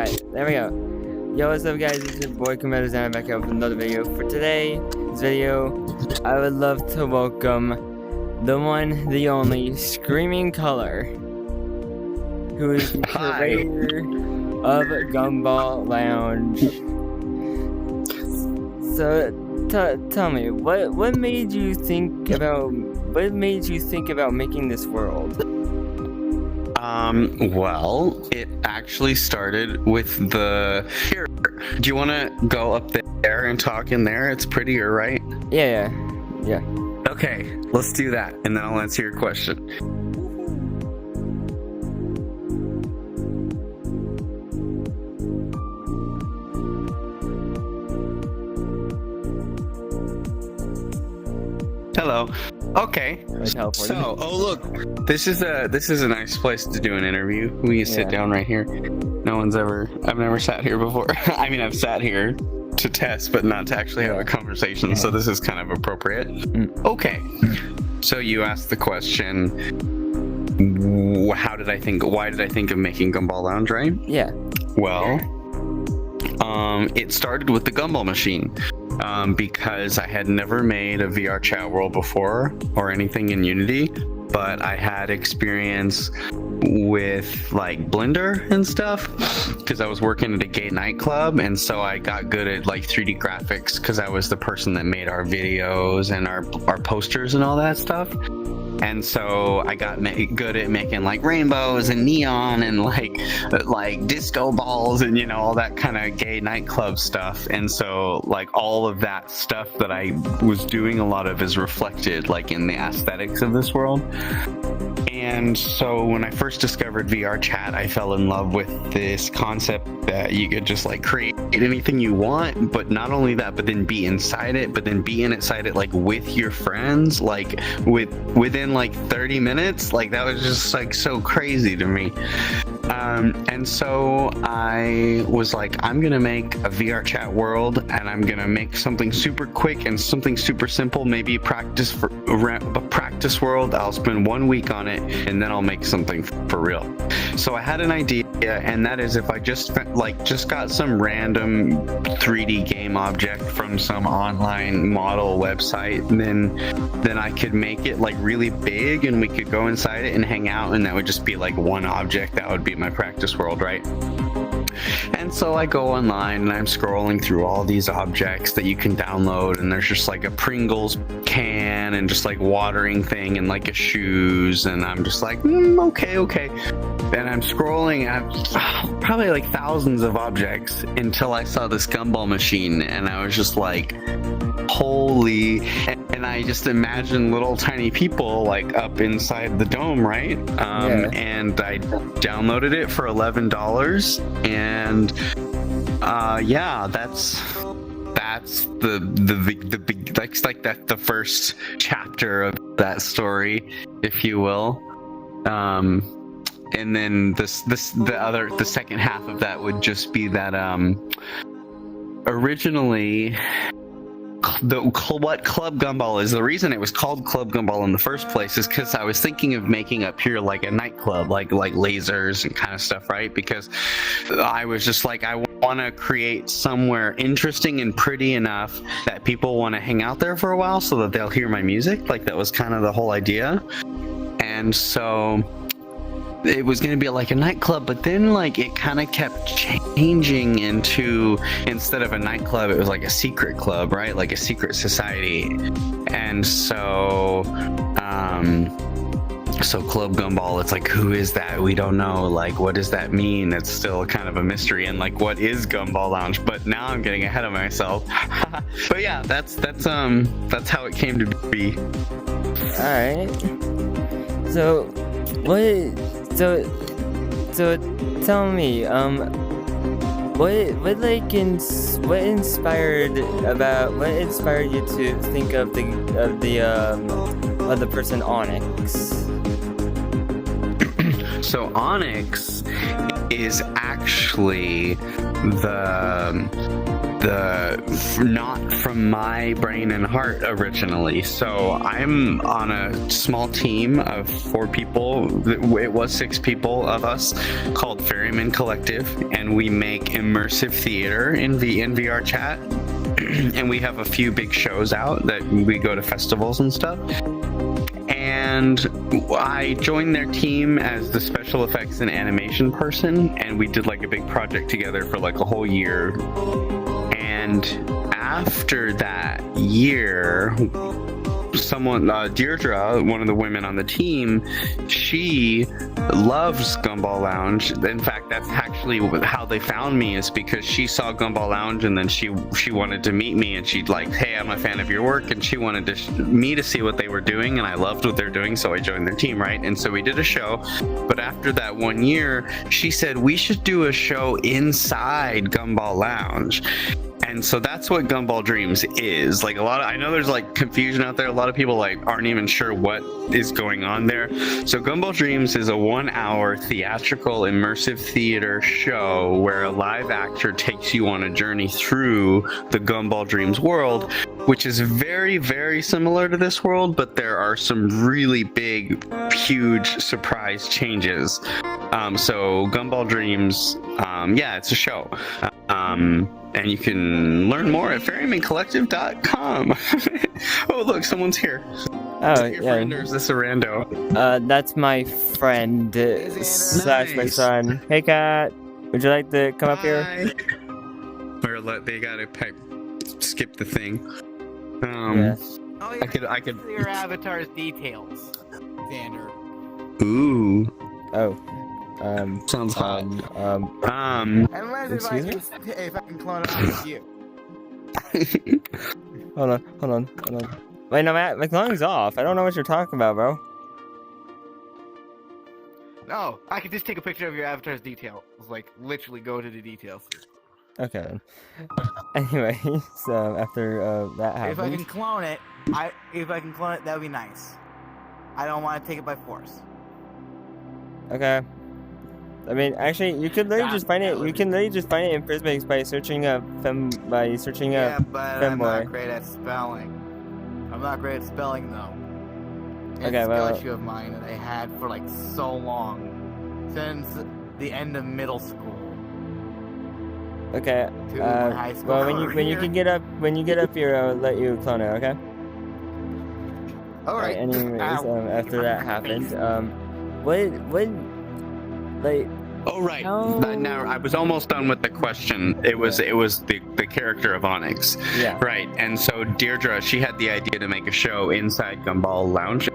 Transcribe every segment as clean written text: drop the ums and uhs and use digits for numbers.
Alright, there we go. Yo, what's up guys, it's your boy Commanders and I'm back out with another video. For today's video, I would love to welcome the one, the only, Screaming Color, who is the curator of Gumball Lounge. So, tell me, what made you think about making this world? Well, it actually started with here. Do you want to go up there and talk in there? It's prettier, right? Yeah. Okay, let's do that, and then I'll answer your question. Hello. Okay. So, look, this is a nice place to do an interview. We can sit down right here. I've never sat here before. I mean, I've sat here to test, but not to actually have a conversation. So this is kind of appropriate. Okay. So you asked the question, why did I think of making Gumball Lounge, right? Yeah. Well, it started with the gumball machine. Because I had never made a VR chat world before or anything in Unity, but I had experience with like Blender and stuff because I was working at a gay nightclub, and so I got good at like 3D graphics because I was the person that made our videos and our posters and all that stuff. And so I got good at making like rainbows and neon and like disco balls and, you know, all that kind of gay nightclub stuff. And so like all of that stuff that I was doing a lot of is reflected like in the aesthetics of this world. And so when I first discovered VR chat, I fell in love with this concept that you could just like create anything you want, but not only that, but then be inside it, like with your friends, like within like 30 minutes. Like that was just like so crazy to me. And so I was like, I'm gonna make a VR chat world, and I'm gonna make something super quick and something super simple, maybe a practice world. I'll spend 1 week on it, and then I'll make something for real. So I had an idea, and that is if I just got some random 3D game object from some online model website, then I could make it like really big, and we could go inside it and hang out, and that would just be like one object. That would be my practice world, right? And so I go online and I'm scrolling through all these objects that you can download, and there's just like a Pringles can and just like watering thing and like a shoes, and I'm just like, okay. And I'm scrolling at probably like thousands of objects until I saw this gumball machine, and I was just like, holy. And I just imagine little tiny people like up inside the dome, right? And I downloaded it for $11, and that's the first chapter of that story, if you will. And then the second half of that would just be that originally what Club Gumball is. The reason it was called Club Gumball in the first place is because I was thinking of making up here like a nightclub, like lasers and kind of stuff, right? Because I was just like, I want to create somewhere interesting and pretty enough that people want to hang out there for a while so that they'll hear my music. Like that was kind of the whole idea. And so it was going to be like a nightclub, but then like it kind of kept changing into, instead of a nightclub, it was like a secret club, right? Like a secret society. And so Club Gumball, it's like, who is that? We don't know. Like, what does that mean? It's still kind of a mystery. And like, what is Gumball Lounge? But now I'm getting ahead of myself. But yeah, that's how it came to be. All right. So tell me, what inspired you to think of the person Onyx? So Onyx is actually the not from my brain and heart originally. So I'm on a small team of 4 people. It was 6 people of us, called Ferryman Collective, and we make immersive theater in VR chat. And we have a few big shows out that we go to festivals and stuff. And I joined their team as the special effects and animation person, and we did like a big project together for like a whole year. And after that year, Deirdre, one of the women on the team, she loves Gumball Lounge. In fact, that's actually how they found me, is because she saw Gumball Lounge and then she wanted to meet me, and she'd like, hey, I'm a fan of your work, and she wanted me to see what they were doing, and I loved what they're doing, so I joined their team, right? And so we did a show, but after that 1 year, she said we should do a show inside Gumball Lounge. And so that's what Gumball Dreams is. Like I know there's like confusion out there. A lot of people like aren't even sure what is going on there. So Gumball Dreams is a 1-hour theatrical immersive theater show where a live actor takes you on a journey through the Gumball Dreams world, which is very, very similar to this world, but there are some really big, huge surprise changes. So Gumball Dreams, it's a show. And you can learn more at ferrymancollective.com. Oh, look, someone's here. Oh, is it your friend, or is this a rando? That's my friend slash my son. Hey, Cat. Would you like to come up here? Or they gotta skip the thing. Yes. Oh, I could. Your avatar's details, Xander. Ooh. Oh. Sounds hot. Unless Excuse if I can clone it with you. Hold on. Wait, no, Matt, my cloning's off. I don't know what you're talking about, bro. No, I could just take a picture of your avatar's details. Like, literally go to the details. Okay, then. Anyway, so after that happened... If I can clone it, that would be nice. I don't want to take it by force. Okay. I mean, actually, you could literally just find it. You can literally just find it in Prismax by searching up femboy. Yeah, but I'm not great at spelling. I'm not great at spelling though. It's a skill issue of mine that I had for like so long, since the end of middle school. Okay. High school Well, when you get up here, I'll let you clone it. Okay. All right. Anyways, after that happened, what like. Oh right. Now I was almost done with the question. It was the character of Onyx. Yeah. Right. And so Deirdre, she had the idea to make a show inside Gumball Lounge,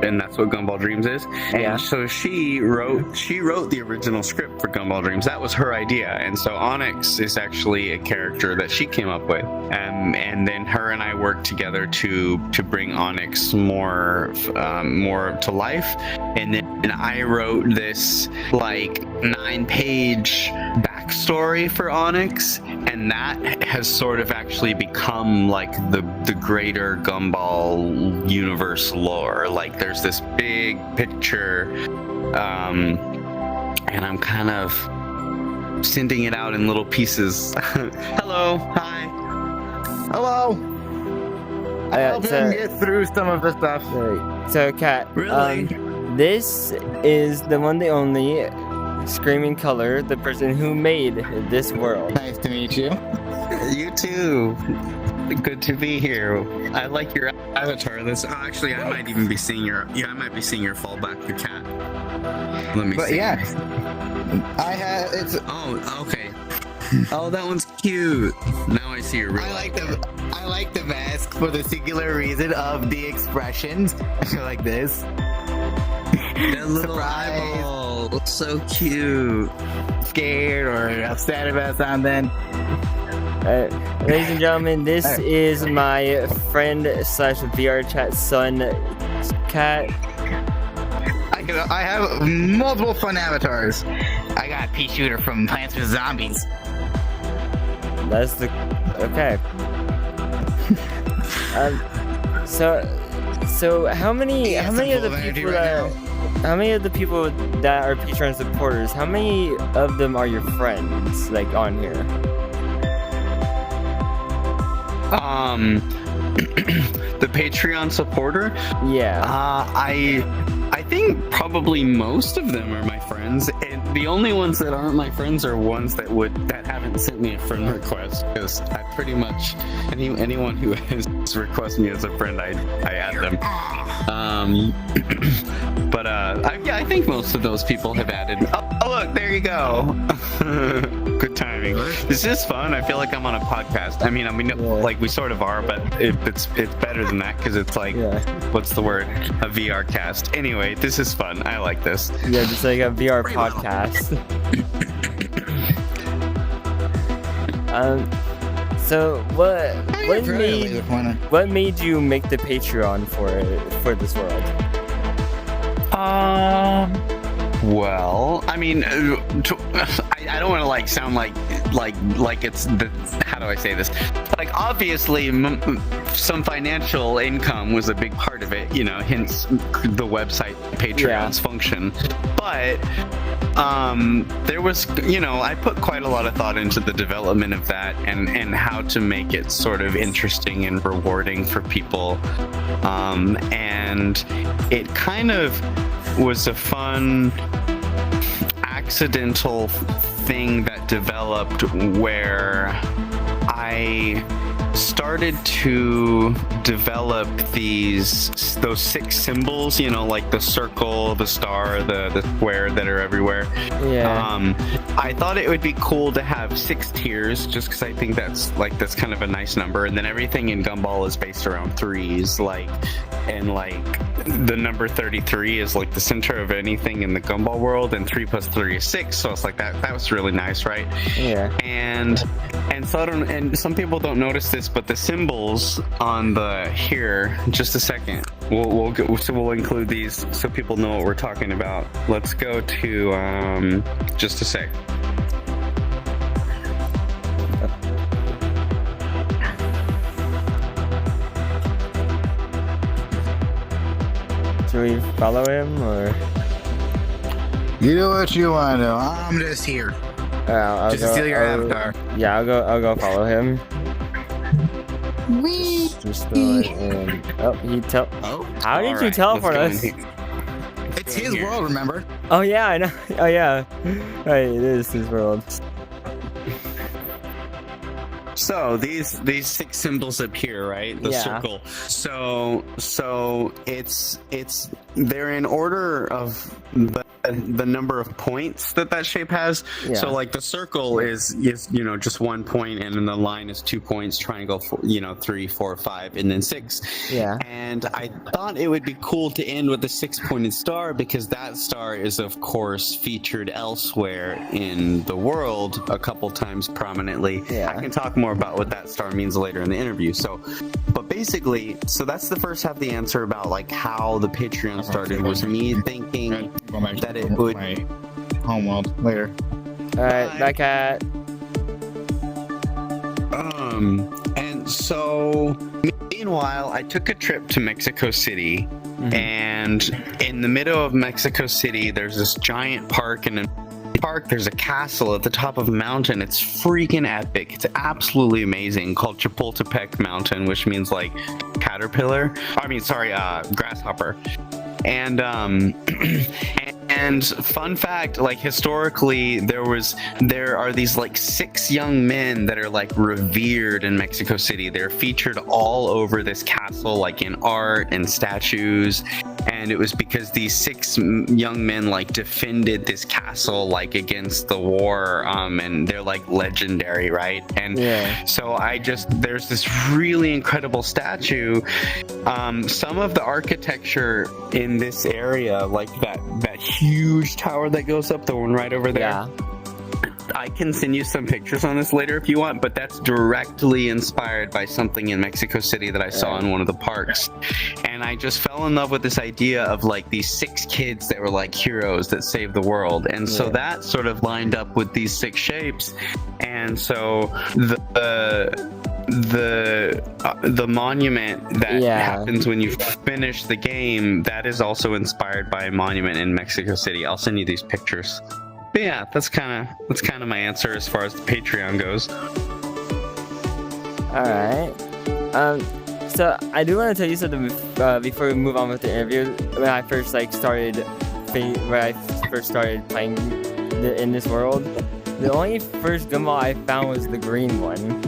and that's what Gumball Dreams is. And so she wrote the original script for Gumball Dreams. That was her idea. And so Onyx is actually a character that she came up with. And then her and I worked together to bring Onyx more to life. And then I wrote this like 9-page backstory for Onyx, and that has sort of actually become like the greater Gumball universe lore. Like there's this big picture, and I'm kind of sending it out in little pieces. Hello, hi. Hello. I helped him get through some of the stuff. So, Kat, Really? This is the one, the only Screaming Color, the person who made this world. Nice to meet you. You too. Good to be here. I like your avatar. Actually, I might even be seeing your. Yeah, I might be seeing your fallback the cat. Let me see. Yeah, I have. It's. Oh, okay. Oh, that one's cute. Now I see your real. I like the mask for the singular reason of the expressions. Like this. That little eyeball looks so cute. Scared or upset about something. Ladies and gentlemen, this is my friend slash VR chat son, Cat. I have multiple fun avatars. I got Pea Shooter from Plants vs. Zombies. That's the okay. So how many of the people that how many of the people that are Patreon supporters, how many of them are your friends, like, on here? The Patreon supporter? Yeah. I think probably most of them are my friends, and the only ones that aren't my friends are ones that haven't sent me a friend request, because I pretty much anyone who has requested me as a friend, I add them. But I think most of those people have added. Oh look, there you go. Good timing. This is fun. I feel like I'm on a podcast. I mean, like we sort of are, but it's better than that because it's like, what's the word? A VR cast. Anyway, this is fun. I like this. Yeah, just like a VR podcast. So what made you make the Patreon for this world? Well, I mean, I don't want to like sound like it's the, how do I say this? Like, obviously, some financial income was a big part of it, you know, hence the website Patreon's function. But there was, you know, I put quite a lot of thought into the development of that and how to make it sort of interesting and rewarding for people. And it kind of was a fun accidental thing that developed where I started to develop those 6 symbols, you know, like the circle, the star, the square that are everywhere. Yeah. I thought it would be cool to have 6 tiers, just because I think that's kind of a nice number, and then everything in Gumball is based around 3s, and the number 33 is like the center of anything in the Gumball world, and 3 plus 3 is 6, so it's like that was really nice, right? Yeah. And so and some people don't notice this, but the symbols on here, just a second, we'll include these so people know what we're talking about. Let's go to just a sec. Should we follow him, or? You do what you want to do. I'm just here. Just to steal your avatar. Yeah, I'll go follow him. Wee. Just throw it in. Oh, how did you teleport us? It's his world, remember? Oh yeah, I know. Oh yeah. Right, it is his world. So these 6 symbols up here, right? The circle. So they're in order of the number of points that shape has. Yeah. So like the circle is you know just 1 point, and then the line is 2 points. Triangle, 3, 4, 5, and then 6. Yeah. And I thought it would be cool to end with a 6-pointed star, because that star is of course featured elsewhere in the world a couple times prominently. Yeah. I can talk more about what that star means later in the interview. But basically, that's the first half of the answer about like how the Patreon started, was me thinking that it would my home world later. All right, bye, cat. And so meanwhile, I took a trip to Mexico City, and in the middle of Mexico City, there's this giant park, and in the park there's a castle at the top of a mountain. It's freaking epic. It's absolutely amazing, called Chapultepec Mountain, which means like caterpillar. Grasshopper. And fun fact, like historically, there are these like 6 young men that are like revered in Mexico City. They're featured all over this castle, like in art and statues. And it was because these 6 young men like defended this castle like against the war, and they're like legendary, right? And so there's this really incredible statue. Some of the architecture in this area, like that huge tower that goes up, the one right over there. Yeah. I can send you some pictures on this later if you want, but that's directly inspired by something in Mexico City that I saw in one of the parks. And I just fell in love with this idea of like these 6 kids that were like heroes that saved the world. And so that sort of lined up with these 6 shapes. And so the monument that Yeah. happens when you finish the game, that is also inspired by a monument in Mexico City. I'll send you these pictures. But yeah, that's kind of my answer as far as the Patreon goes. All right. So I do want to tell you something before we move on with the interview. When I first started playing in this world, the only first gumball I found was the green one.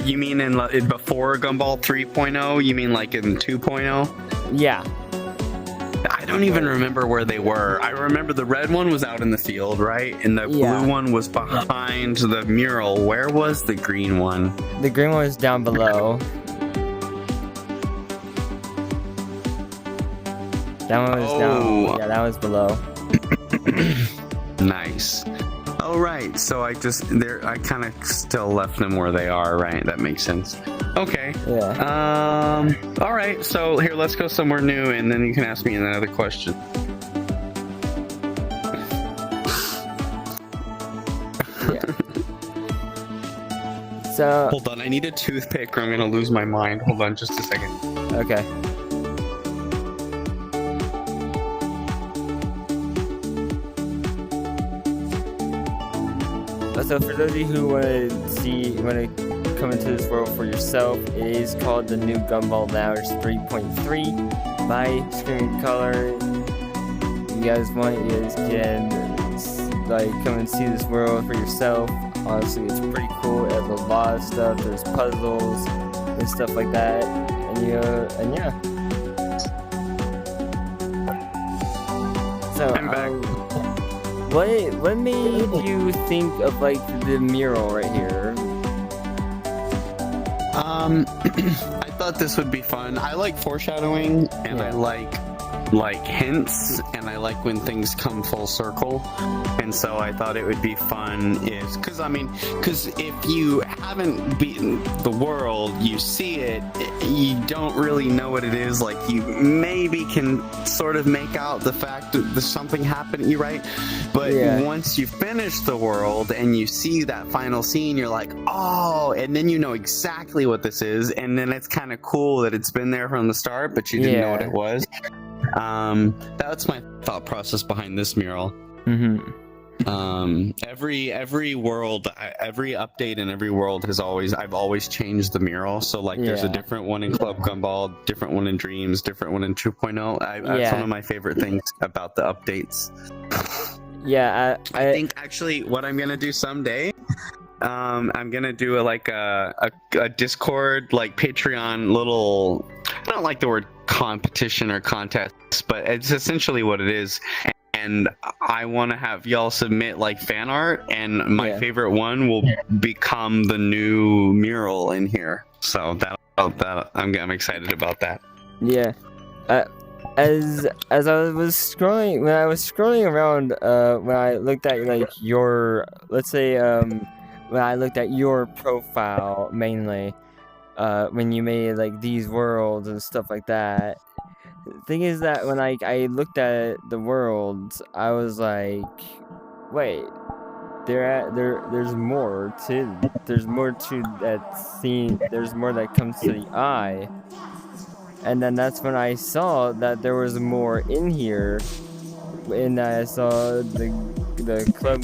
You mean in before Gumball 3.0? You mean like in 2.0? Yeah. I don't even remember where they were. I remember the red one was out in the field, right? And the blue one was behind the mural. Where was the green one? The green one was down below. That one was down. Yeah, that was below. Nice. Oh, right. So I kind of still left them where they are, right? That makes sense. Okay. Yeah. All right. So here, let's go somewhere new, and then you can ask me another question. So. Hold on. I need a toothpick, or I'm gonna lose my mind. Hold on, just a second. Okay. So for those of you who want to come into this world for yourself, it is called the new Gumball Lounge 3.3 by Screaming Color. You guys can come and see this world for yourself. Honestly, it's pretty cool. It has a lot of stuff. There's puzzles and stuff like that. And yeah. So I'm back. What made you think of the mural right here? I thought this would be fun. I like foreshadowing, and I like hints, and I like when things come full circle. And so I thought it would be fun because if you haven't beaten the world, you see it, you don't really know what it is. Like, you maybe can sort of make out the fact that there's something happening, you right? But once you finish the world and you see that final scene, you're like, oh, and then you know exactly what this is, and then it's kind of cool that it's been there from the start, but you didn't know what it was. That's my thought process behind this mural. Mm-hmm. Every world, every update in every world I've always changed the mural. So there's a different one in Club Gumball, different one in Dreams, different one in 2.0. That's one of my favorite things about the updates. Yeah, I think actually what I'm gonna do someday, I'm gonna do a Discord Patreon little. I don't like the word competition or contest, but it's essentially what it is. And I want to have y'all submit fan art, and my favorite one will become the new mural in here. So that I'm excited about that. Yeah. As I was scrolling, when I was scrolling around, when I looked at your, let's say, when I looked at your profile mainly, when you made these worlds and stuff like that. The thing is that when I looked at the worlds, I was like, wait, there's more to that scene. There's more that comes to the eye. And then that's when I saw that there was more in here, and I saw the Club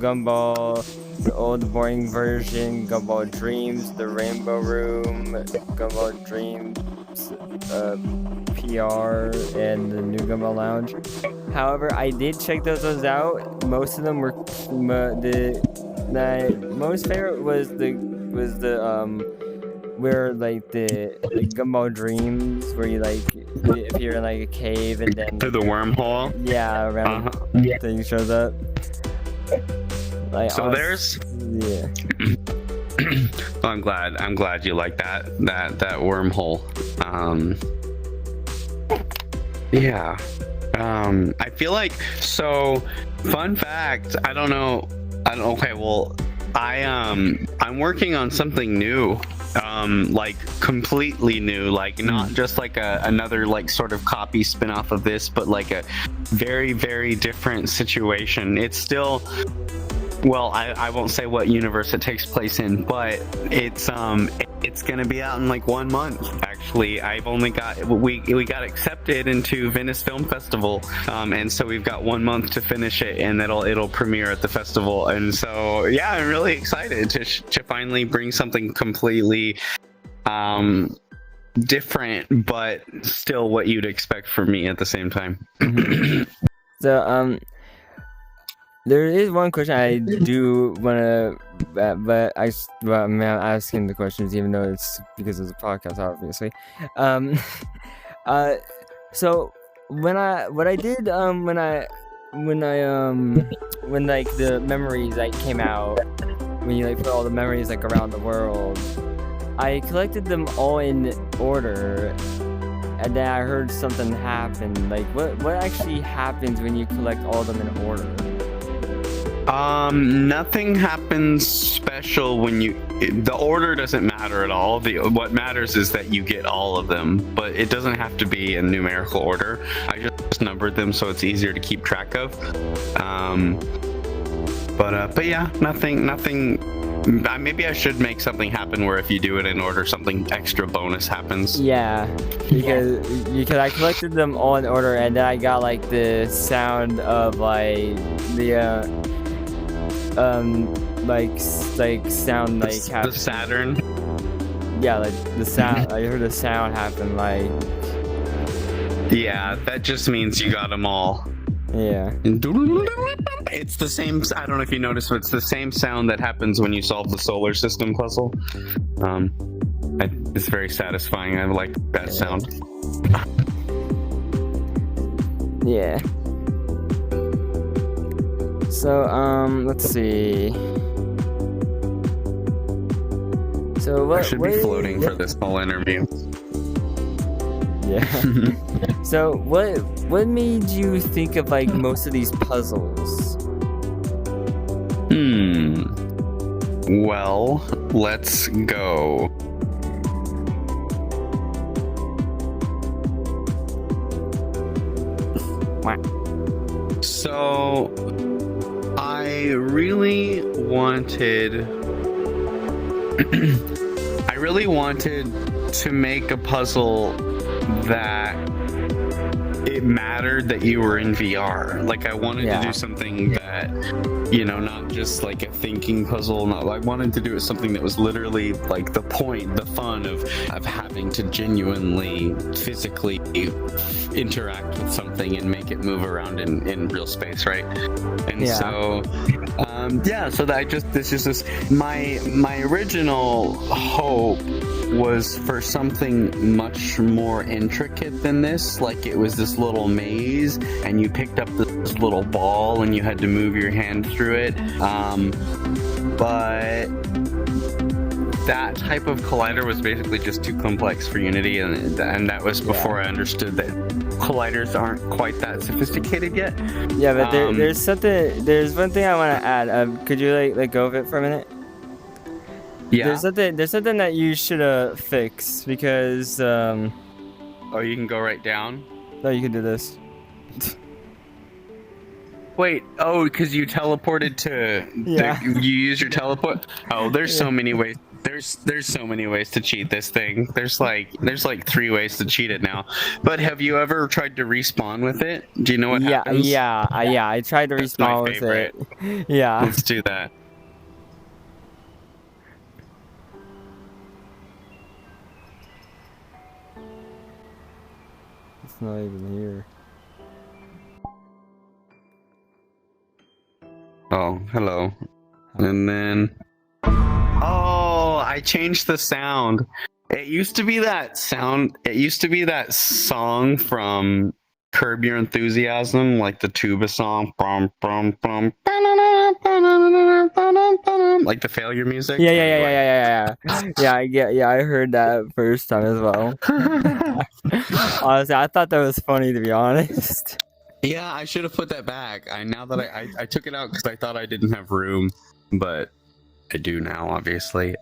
Gumball, the old boring version, Gumball Dreams, the Rainbow Room, Gumball Dreams, PR, and the new Gumball Lounge. However, I did check those out. Most of them were my most favorite was the where the Gumball Dreams, where you if you're in a cave and then through the wormhole. Yeah, around thing shows up. So there's I'm glad you like that wormhole. I feel like, so fun fact, I'm working on something new, completely new, not just another sort of copy spin-off of this, but a very, very different situation. It's still Well, I won't say what universe it takes place in, but it's gonna be out in like 1 month. Actually, we got accepted into Venice Film Festival, and so we've got 1 month to finish it, and it'll premiere at the festival. And so yeah, I'm really excited to finally bring something completely different, but still what you'd expect from me at the same time. So there is one question I do want to, but I'm asking the questions even though it's because it's a podcast, obviously. So when like the memories like came out, when you like put all the memories like around the world, I collected them all in order, and then I heard something happen. Like what actually happens when you collect all of them in order? Nothing happens special when the order doesn't matter at all. What matters is that you get all of them, but it doesn't have to be in numerical order. I just numbered them so it's easier to keep track of. But yeah, nothing. Maybe I should make something happen where if you do it in order, something extra bonus happens. Yeah, because I collected them all in order, and then I got like the sound of like the sound like the Saturn. Yeah, like the sound. I heard the sound happen. Like, yeah, that just means you got them all. Yeah. It's the same. I don't know if you noticed, but it's the same sound that happens when you solve the solar system puzzle. It's very satisfying. I like that sound. Yeah. So let's see. So what? I should be floating for this whole interview. Yeah. So what made you think of like most of these puzzles? Well, let's go. So I really wanted to make a puzzle that it mattered that you were in VR. Like, I wanted to do something that, not just like a thinking puzzle. I wanted to do it something that was literally like the fun of having to genuinely, physically interact with something and make it move around in real space, right? And so my original hope was for something much more intricate than this. Like, it was this little maze and you picked up this little ball and you had to move your hand through it, but that type of collider was basically just too complex for Unity, and that was before I understood that colliders aren't quite that sophisticated yet. Yeah, but there's one thing I want to add. Could you like let go of it for a minute? Yeah. There's something that you should fix, because oh, you can go right down? No, you can do this. Wait, because you teleported to you use your teleport? Oh, there's so many ways. There's so many ways to cheat this thing. There's like 3 ways to cheat it now. But have you ever tried to respawn with it? Do you know what happens? Yeah, I tried to respawn with it. Yeah. Let's do that. It's not even here. Oh, hello. And then... Oh, I changed the sound. It used to be that sound. It used to be that song from Curb Your Enthusiasm, like the tuba song. Like the failure music. Yeah. I heard that first time as well. Honestly, I thought that was funny, to be honest. Yeah, I should have put that back. Now that I took it out because I thought I didn't have room, but I do now, obviously.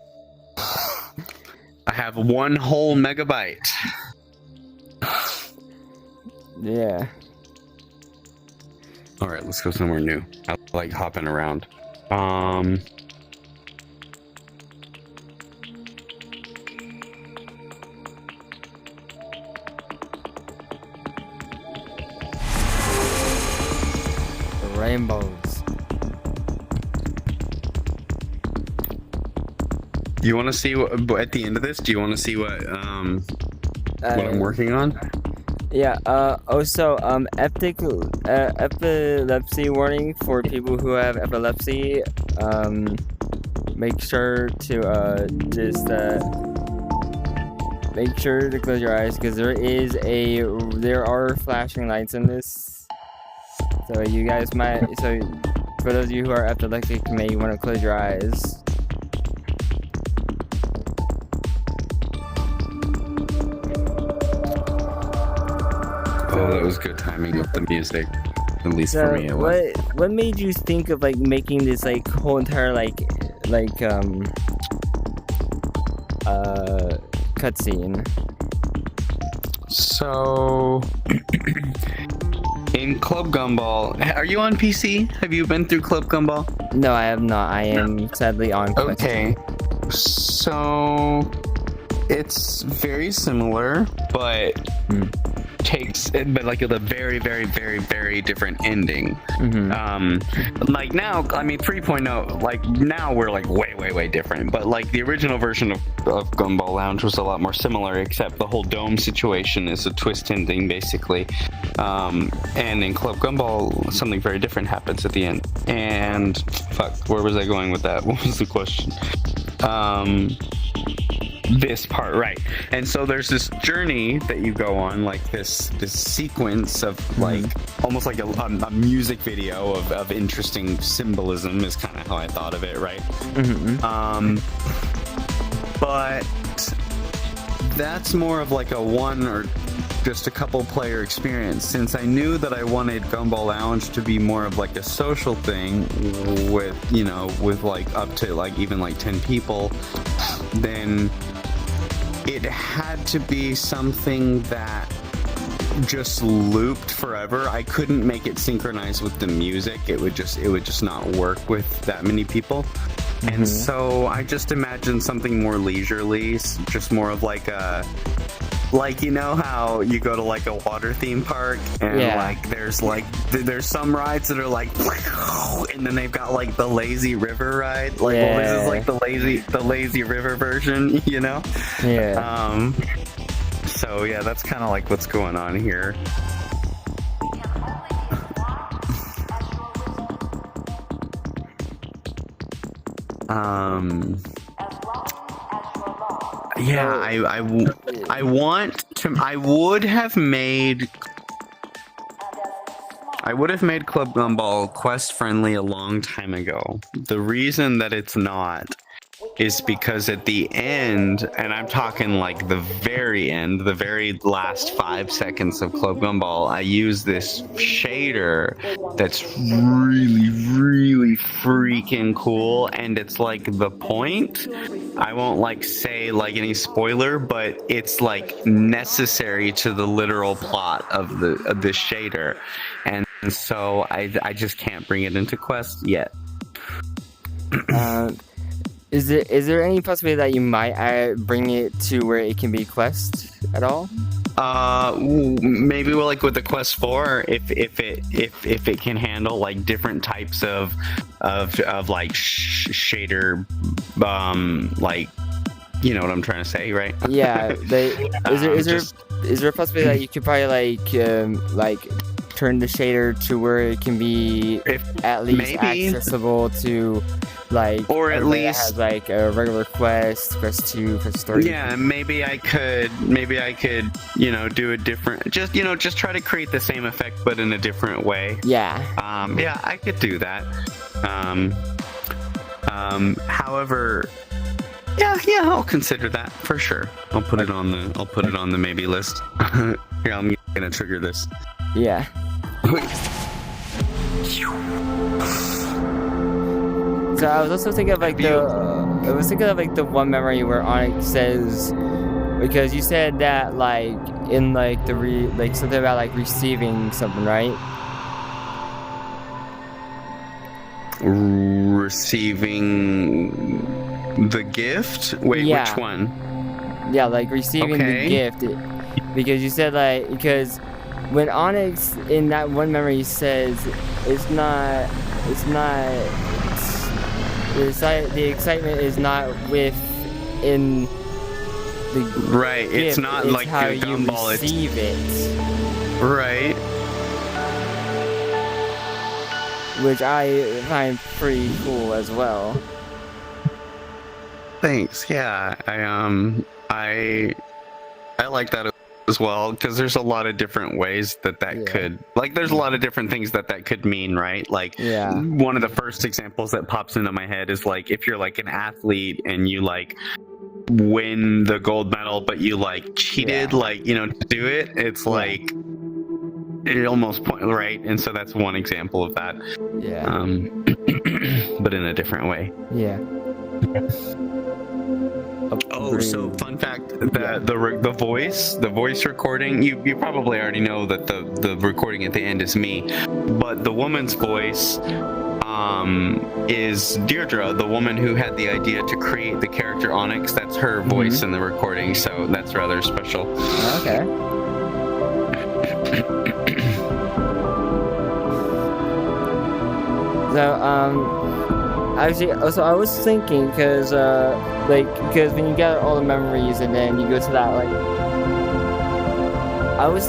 I have 1 whole megabyte. Yeah. All right, let's go somewhere new. I like hopping around. Um. Rainbows. You want to see what at the end of this? Do you want to see what I'm working on? Yeah. Also, epilepsy warning for people who have epilepsy. Make sure to make sure to close your eyes because there are flashing lights in this. So you guys might. So for those of you who are epileptic, you may want to close your eyes. Oh, that was good timing with the music. At least for me, it was. What made you think of like making this like whole entire cutscene? So, in Club Gumball, are you on PC? Have you been through Club Gumball? No, I have not. I am sadly on Quest. Okay, so it's very similar, but takes like a very, very, very, very different ending. Like now, I mean 3.0, like now we're like way different, but like the original version of Gumball Lounge was a lot more similar, except the whole dome situation is a twist ending basically. And in Club Gumball something very different happens at the end. And fuck, where was I going with that? What was the question? This part, right? And so there's this journey that you go on, like this sequence of like almost like a music video of interesting symbolism is kind of how I thought of it, right? But that's more of like a one or just a couple player experience. Since I knew that I wanted Gumball Lounge to be more of like a social thing with, you know, with like up to like even like 10 people, then it had to be something that just looped forever. I couldn't make it synchronize with the music. It would just not work with that many people. And so I just imagined something more leisurely, just more of like a, like, you know how you go to like a water theme park and there's some rides that are like, and then they've got like the lazy river ride, like well, this is like the lazy river version, you know? So yeah, that's kind of like what's going on here. Yeah, I want to. I would have made Club Gumball quest friendly a long time ago. The reason that it's not is because at the end, and I'm talking like the very end, the very last 5 seconds of Club Gumball, I use this shader that's really freaking cool, and it's like the point. I won't like say like any spoiler, but it's like necessary to the literal plot of the shader, and so I just can't bring it into quest yet. Is there any possibility that you might bring it to where it can be quest at all? Maybe like with the Quest 4, if it can handle like different types of like shader, like, you know what I'm trying to say, right? Yeah. Is there a possibility that you could probably like turn the shader to where it can be at least accessible to, like, or at least has like a regular quest 2, quest 3. Yeah, maybe I could, you know, do a different, just try to create the same effect but in a different way. Yeah. Yeah, I could do that. However, yeah, I'll consider that for sure. I'll put it on the maybe list. Here, I'm gonna trigger this. Yeah. So I was also thinking of like the one memory where Onyx says, because you said that like in like the like something about like receiving something, right? receiving the gift? Wait, Yeah. which one? Yeah, like receiving the gift. Because you said like, because when Onyx in that one memory says the excitement is not within the right gift, it's not like how a gumball, you receive it. Right. Which I find pretty cool as well. Thanks. Yeah, I like that as well, because there's a lot of different ways that could, like, there's a lot of different things that could mean, right? Like, one of the first examples that pops into my head is like, if you're like an athlete and you like win the gold medal, but you like cheated, like, you know, to do it, it's like it almost point, right? And so that's one example of that. But in a different way. Oh, so fun fact, the voice recording, you probably already know that the recording at the end is me, but the woman's voice is Deirdre, the woman who had the idea to create the character Onyx. That's her voice in the recording, so that's rather special. Okay. So actually, also I was thinking, because when you get all the memories and then you go to that, like, I was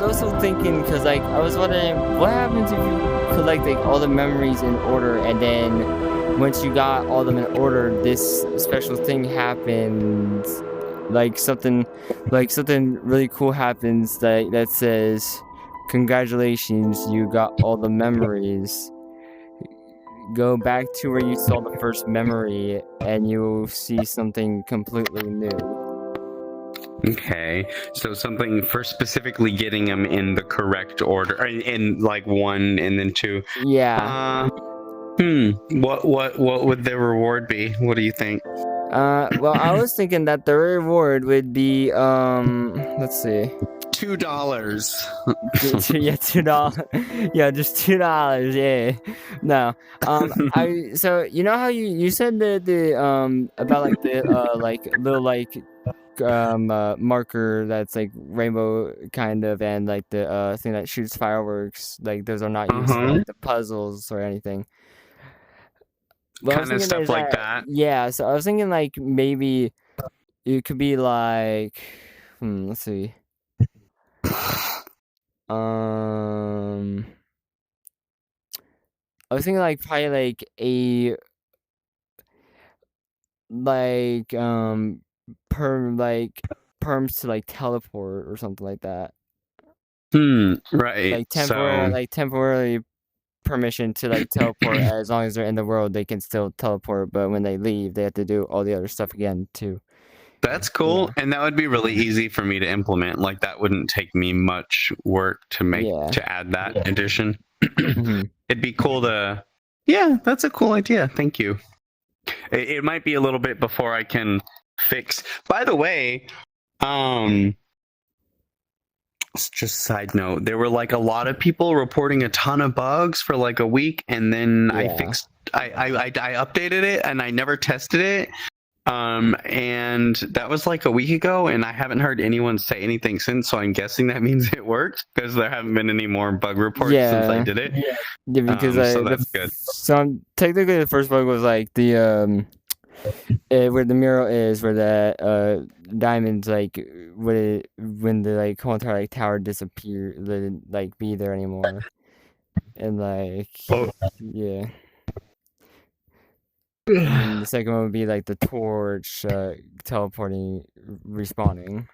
also thinking, because like I was wondering what happens if you collect like all the memories in order, and then once you got all them in order, this special thing happens, like something really cool happens that says, "Congratulations, you got all the memories. Go back to where you saw the first memory and you'll see something completely new." Okay, so something for specifically getting them in the correct order, in like 1 and then 2. What would the reward be? What do you think? Well, I was thinking that the reward would be let's see, $2. Yeah, $2. Yeah, just $2. Yeah. No. So you know how you said the about like the like little like marker that's like rainbow kind of, and like the thing that shoots fireworks, like those are not used for like the puzzles or anything. Well, kind of stuff like that. Yeah, so I was thinking like maybe it could be like, let's see. I was thinking like probably like a perms to like teleport or something like that. Right. Like temporarily permission to like teleport. As long as they're in the world, they can still teleport, but when they leave, they have to do all the other stuff again too. That's cool, and that would be really easy for me to implement. Like, that wouldn't take me much work to make to add that addition. It'd be cool to. Yeah, that's a cool idea. Thank you. It might be a little bit before I can fix. By the way, just side note, there were like a lot of people reporting a ton of bugs for like a week, and then I updated it and I never tested it. And that was like a week ago, and I haven't heard anyone say anything since, so I'm guessing that means it worked, because there haven't been any more bug reports since I did it. Yeah, because so that's good. So technically the first bug was like the where the mural is, where the diamonds, like when the like whole entire like tower disappeared, didn't like be there anymore, and like yeah. And the second one would be like the torch teleporting, respawning.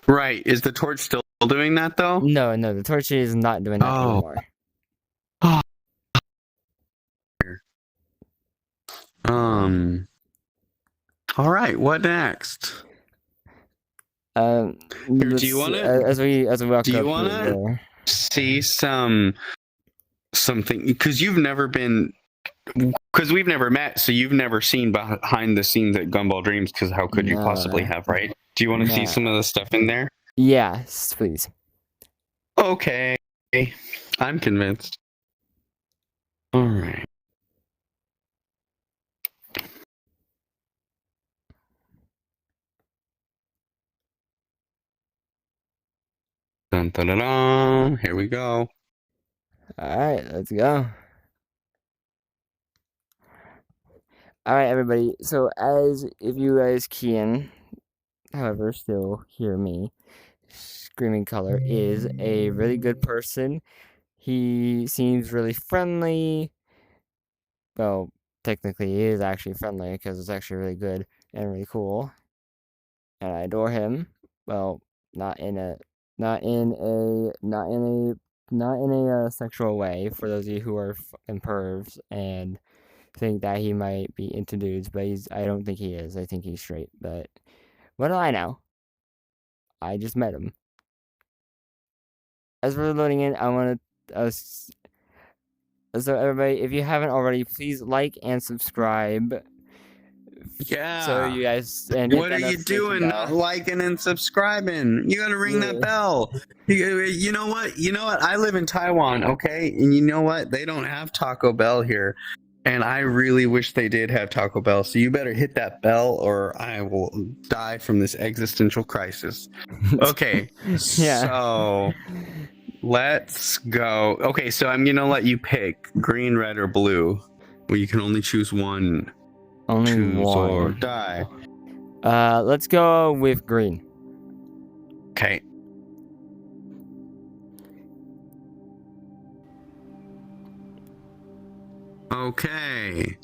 Right. Is the torch still doing that though? No, the torch is not doing that anymore. All right. What next? Do you want to? As we walk do you want to see something? Because you've never been. Because we've never met, so you've never seen behind the scenes at Gumball Dreams, because how could you possibly have, right? Do you want to see some of the stuff in there? Yes, please. Okay. I'm convinced. All right. Dun, dun, dun, dun. Here we go. Alright, let's go. Alright, everybody. So, as if you guys can, however, still hear me, Screaming Color is a really good person. He seems really friendly. Well, technically, he is actually friendly because it's actually really good and really cool. And I adore him. Well, not in a sexual way. For those of you who are fucking pervs and think that he might be into dudes, but I don't think he is. I think he's straight. But what do I know? I just met him. As we're loading in, I want to. So everybody, if you haven't already, please like and subscribe. Yeah. So you guys and what are you doing? Not liking and subscribing. You gotta ring that bell. You know what? You know what? I live in Taiwan, okay? And you know what? They don't have Taco Bell here. And I really wish they did have Taco Bell. So you better hit that bell or I will die from this existential crisis. Okay. Yeah. So let's go. Okay, so I'm gonna let you pick green, red, or blue. Well, you can only choose one. Only Choose one. or die. Let's go with green. Okay. Okay.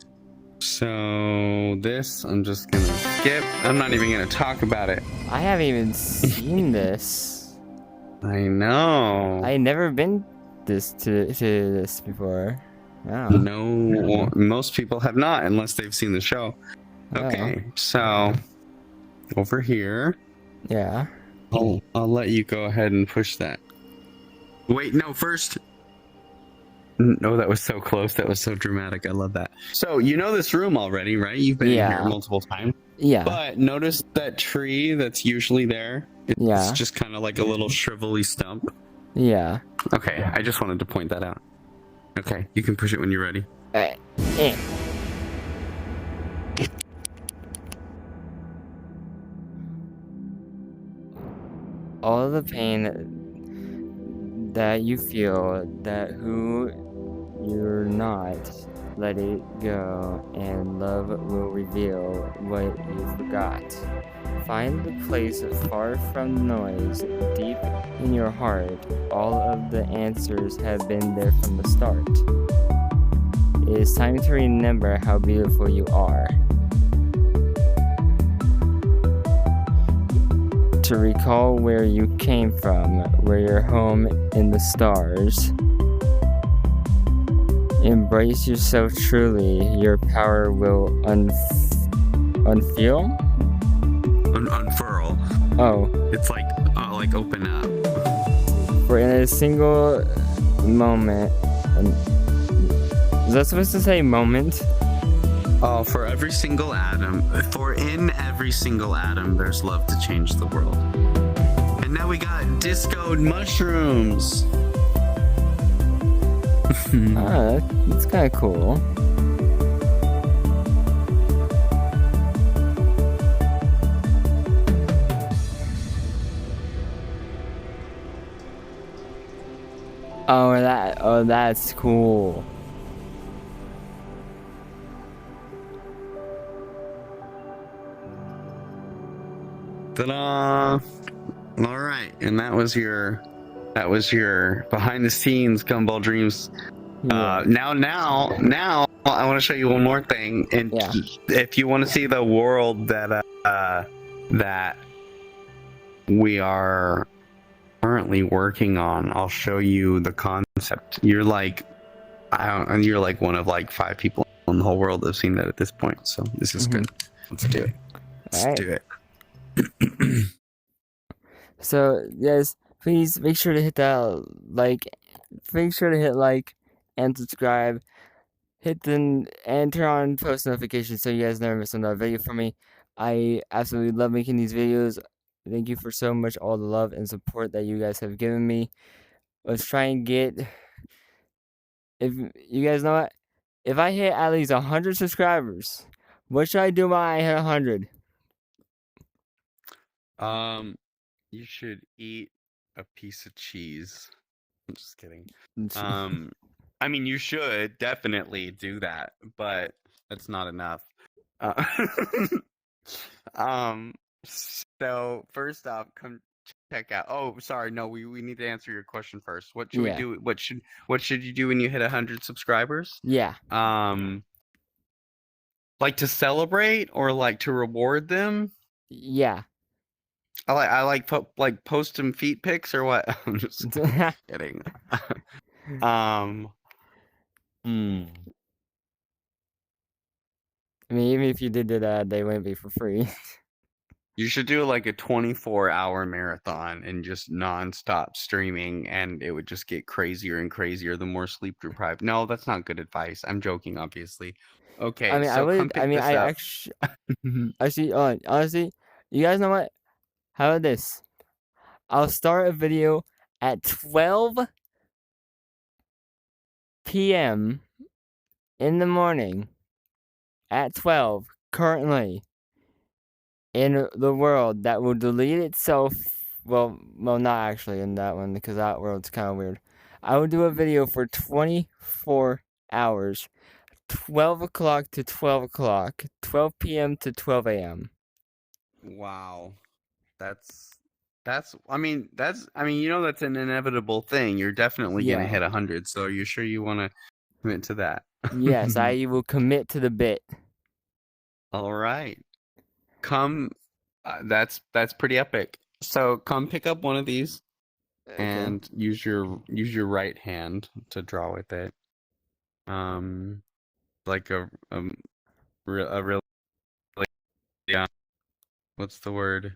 So this I'm just gonna skip. I'm not even gonna talk about it. I haven't even seen this. I know. I never been to this before. Wow. No, most people have not unless they've seen the show. Okay, so over here. Yeah. I'll let you go ahead and push that. Wait, no, first. No, that was so close. That was so dramatic. I love that. So you know this room already, right? You've been in here multiple times. Yeah. But notice that tree that's usually there. It's just kind of like a little shrivelly stump. Yeah. Okay, I just wanted to point that out. Okay, you can push it when you're ready. All the pain that you feel, that who you're not, let it go, and love will reveal what you forgot. Find the place far from the noise, deep in your heart. All of the answers have been there from the start. It is time to remember how beautiful you are. To recall where you came from, where you're home in the stars. Embrace yourself truly, your power will unfurl. Oh. It's like open up. For in a single moment. Is that supposed to say moment? Oh, for in every single atom, there's love to change the world. And now we got discoed mushrooms. That's kind of cool. Oh, that's cool. Ta-da! All right, and that was your behind the scenes Gumball Dreams. Yeah. Now I want to show you one more thing, and if you want to see the world that we are currently working on, I'll show you the concept. You're like one of like 5 people in the whole world that have seen that at this point, so this is good. Let's do it. Do it. So, guys, please make sure to hit that like. Make sure to hit like and subscribe. And turn on post notifications so you guys never miss another video from me. I absolutely love making these videos. Thank you for so much all the love and support that you guys have given me. Let's try and get. If you guys know what, if I hit at least 100 subscribers, what should I do when I hit 100? You should eat a piece of cheese. I'm just kidding. I mean, you should definitely do that, but that's not enough. Uh, so first off, come check out. Oh, sorry, no, we need to answer your question first. What should we do? What should you do when you hit 100 subscribers? Yeah. Like to celebrate or like to reward them? Yeah. I like post some feet pics or what? I'm just kidding. I mean, even if you did that, they wouldn't be for free. You should do like a 24-hour marathon and just nonstop streaming, and it would just get crazier and crazier the more sleep deprived. No, that's not good advice. I'm joking, obviously. Okay, I mean, so come pick this up. Actually, honestly, you guys know what? How about this? I'll start a video at 12 p.m. in the morning. At 12, currently, in the world that will delete itself. Well, not actually in that one, because that world's kind of weird. I will do a video for 24 hours. 12 o'clock to 12 o'clock. 12 p.m. to 12 a.m. Wow. That's I mean, that's an inevitable thing. You're definitely going to hit 100. So are you sure you want to commit to that? Yes, I will commit to the bit. All right. Come that's pretty epic. So come pick up one of these and use your right hand to draw with it. Like a real what's the word?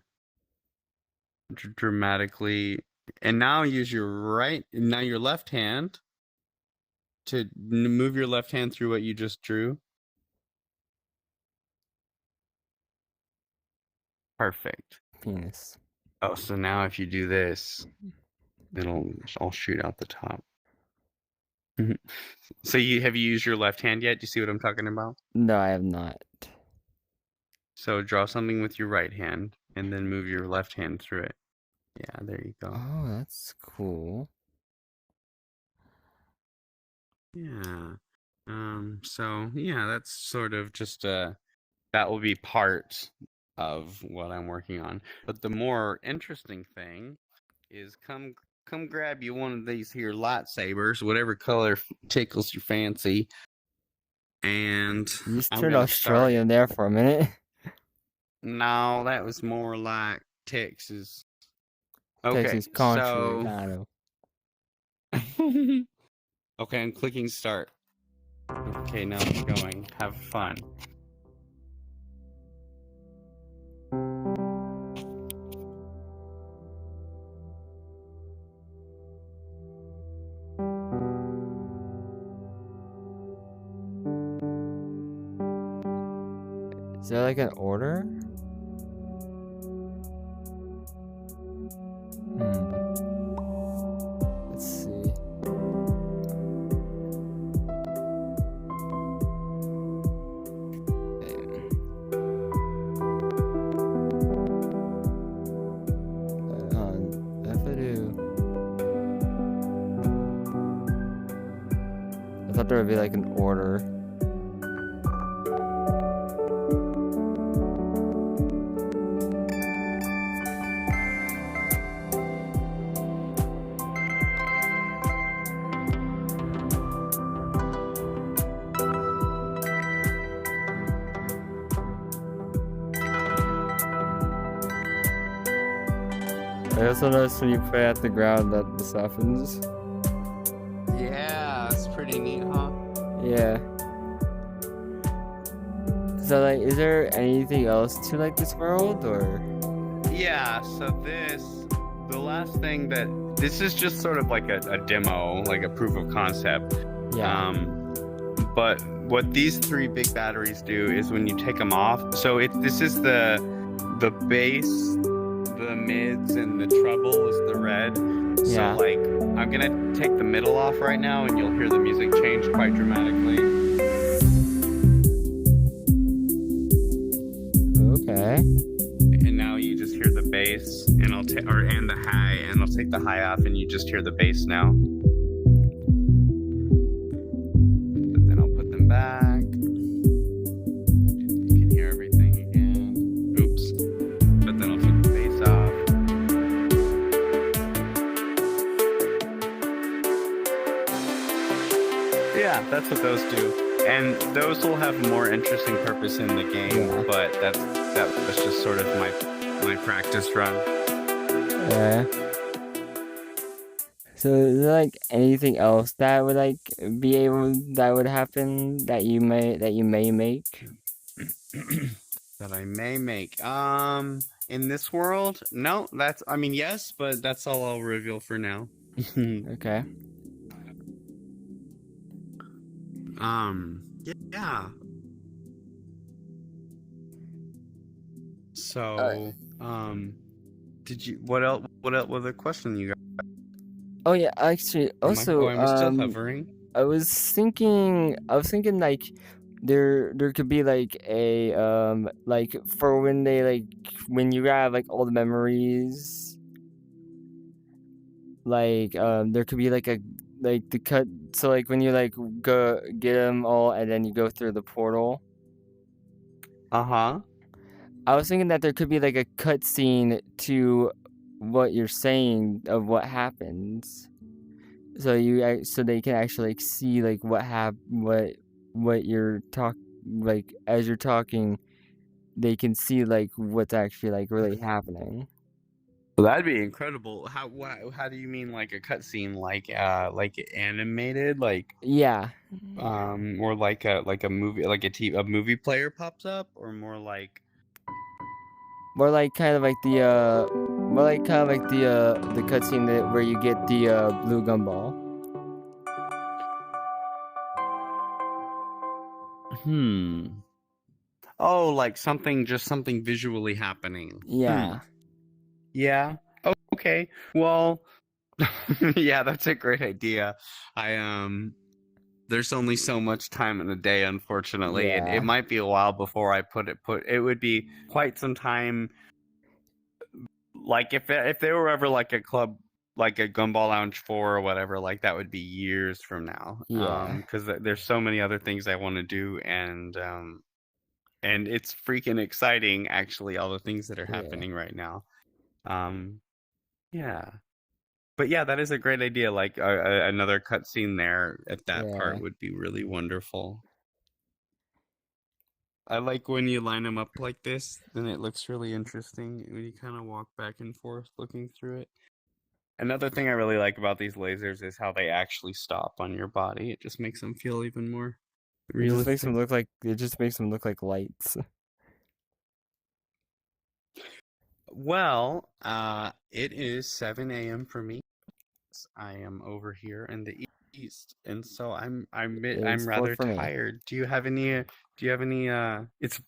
Dramatically, and now use your left hand to move your left hand through what you just drew. Perfect. Penis. Oh, so now if you do this, I'll shoot out the top. So have you used your left hand yet? Do you see what I'm talking about? No, I have not. So draw something with your right hand and then move your left hand through it. Yeah, there you go. Oh, that's cool. Yeah. So yeah, that's sort of just that will be part of what I'm working on. But the more interesting thing is come grab you one of these here lightsabers, whatever color tickles your fancy. And you just turned Australian there for a minute. No, that was more like Texas. Okay, Texas country, kind of. Okay, I'm clicking start. Okay, now it's going. Have fun. Is there like an order? Let's see. I thought there would be like an order. I also noticed when you play at the ground that this happens. Yeah, it's pretty neat, huh? Yeah. So, like, is there anything else to, like, this world, or? Yeah, so the last thing this is just sort of like a demo, like a proof of concept. Yeah. But what these 3 big batteries do is when you take them off, so this is the bass, the mids, and the treble is the red. Yeah. So like I'm gonna take the middle off right now and you'll hear the music change quite dramatically. Okay. And now you just hear the bass bass, and and the high, and I'll take the high off, and you just hear the bass now. But then I'll put them back. You can hear everything again. Oops. But then I'll take the bass off. Yeah, that's what those do. And those will have more interesting purpose in the game, Yeah. but that was just sort of my practice run. Yeah. So is there like anything else that would like that would happen that you may make? That I may make. In this world? No, yes, but that's all I'll reveal for now. Okay. Yeah. So, did you, what other question you got? Oh yeah, actually, also, am I still hovering? I was thinking like there could be like a like for when you have like all the memories, like there could be like the cut, so like when you like go get them all and then you go through the portal. Uh-huh. I was thinking that there could be like a cutscene to what you're saying of what happens. So they can actually like see like what you're like as you're talking, they can see like what's actually like really happening. Well, that'd be incredible. How do you mean, like a cutscene, like animated, like Yeah, or like a movie, like a movie player pops up, or more like more like kind of like the the cutscene where you get the blue gumball. Oh, like something visually happening. Yeah. Yeah. Okay. Well, yeah, that's a great idea. There's only so much time in the day, unfortunately. Yeah. It might be a while before I put it would be quite some time. Like if they were ever like a club, like a Gumball Lounge 4 or whatever, like that would be years from now. Yeah. Because there's so many other things I want to do, and it's freaking exciting, actually, all the things that are happening right now. Yeah. But yeah, that is a great idea. Like another cutscene there at that part would be really wonderful. I like when you line them up like this, then it looks really interesting when you kind of walk back and forth looking through it. Another thing I really like about these lasers is how they actually stop on your body. It just makes them feel even more realistic. It just makes them look like lights. Well, it is 7 a.m. for me. I am over here in the east, and so I'm rather tired. Do you have any it's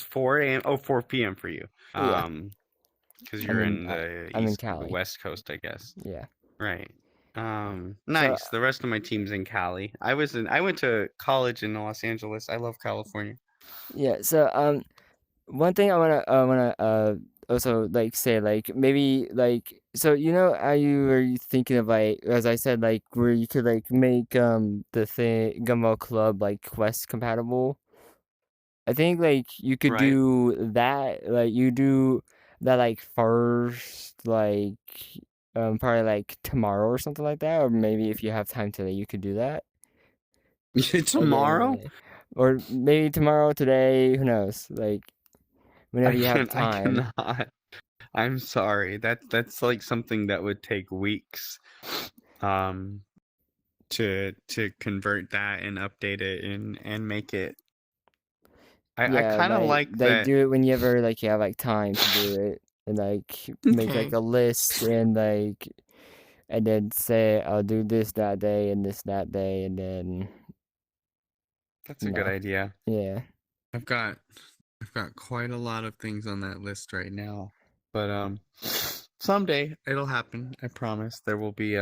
4 a.m. Oh, 4 p.m. for you. Because you're in the West Coast, I guess. Yeah. Right. Nice. So, the rest of my team's in Cali. I went to college in Los Angeles. I love California. Yeah. So one thing I wanna also like say, like maybe like, so you know how you were thinking of like, as I said, like where you could like make the thing Gumball Club like Quest compatible. I think like you could do that, like you do that like first, like probably like tomorrow or something like that, or maybe if you have time today you could do that. Tomorrow? Or maybe tomorrow, today, who knows, like whenever you have time. I cannot. I'm sorry. That's like something that would take weeks to convert that and update it and make it. I kind of like that. Do it whenever like you have like time to do it, and like make like a list, and like and then say I'll do this that day and this that day, and then that's a good idea. Yeah. I've got quite a lot of things on that list right now, but someday it'll happen. I promise. There will be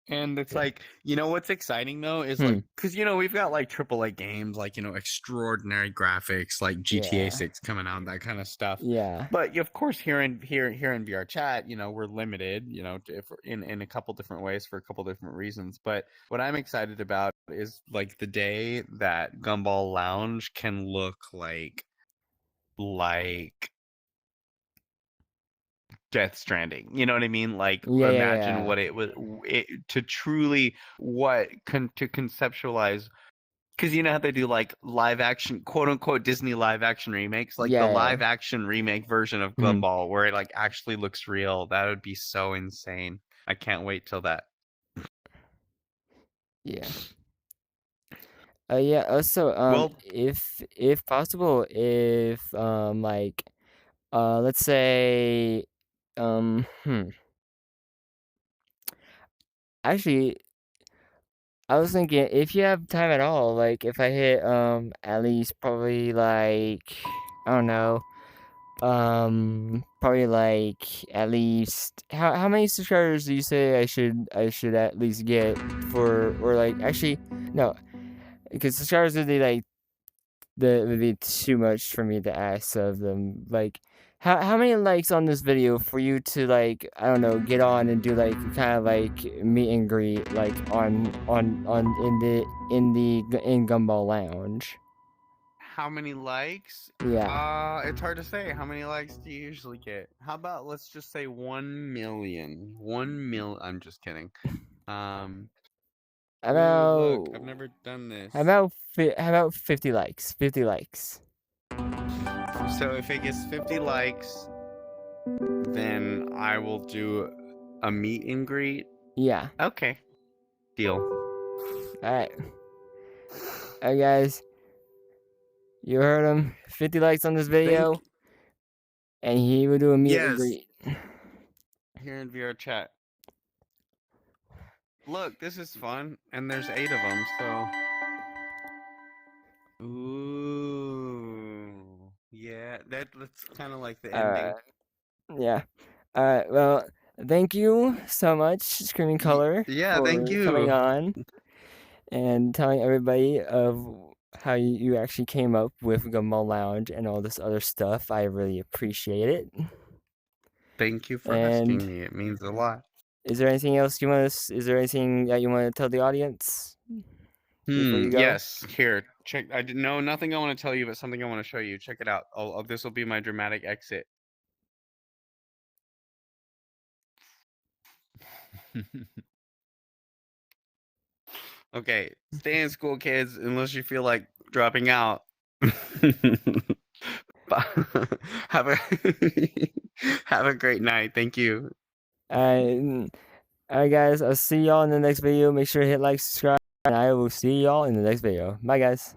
And it's Yeah. like, what's exciting though is like, because we've got like AAA games, like extraordinary graphics, like GTA Yeah. 6 coming out, that kind of stuff. Yeah. But of course, here in VR Chat, we're limited, in a couple different ways for a couple different reasons. But what I'm excited about is like the day that Gumball Lounge can look like Death Stranding. You know what I mean? Like imagine what it was to truly to conceptualize, because how they do like live action, quote unquote Disney live action remakes, like the live action remake version of Gumball where it like actually looks real. That would be so insane. I can't wait till that. Yeah. Yeah. Also, if possible, if like, let's say, actually, I was thinking if you have time at all, like if I hit at least probably like, I don't know, probably like at least how many subscribers do you say I should at least get for, or like actually no, because subscribers would be like that would be too much for me to ask of them. Like, how many likes on this video for you to, like, I don't know, get on and do like kind of like meet and greet like on in Gumball Lounge? How many likes? Yeah. It's hard to say. How many likes do you usually get? How about let's just say 1 million. 1 mil. I'm just kidding. Look, I've never done this. How about 50 likes? 50 likes. So if it gets 50 likes, then I will do a meet and greet. Yeah. Okay. Deal. Alright. Alright, guys. You heard him. 50 likes on this video. And he will do a meet and greet. Here in VR Chat. Look, this is fun. And there's 8 of them, so. Ooh. Yeah, that's kind of like the ending. Yeah. Alright, well, thank you so much, Screaming Color, for thank you. coming on and telling everybody of how you actually came up with Gumball Lounge and all this other stuff. I really appreciate it. Thank you for asking me. It means a lot. Is there anything else is there anything that you want to tell the audience before you go? Yes. Here, check. Nothing I want to tell you, but something I want to show you. Check it out. This will be my dramatic exit. Okay, stay in school, kids, unless you feel like dropping out. have a have a great night. Thank you. Alright, guys, I'll see y'all in the next video. Make sure to hit like, subscribe, and I will see y'all in the next video. Bye, guys.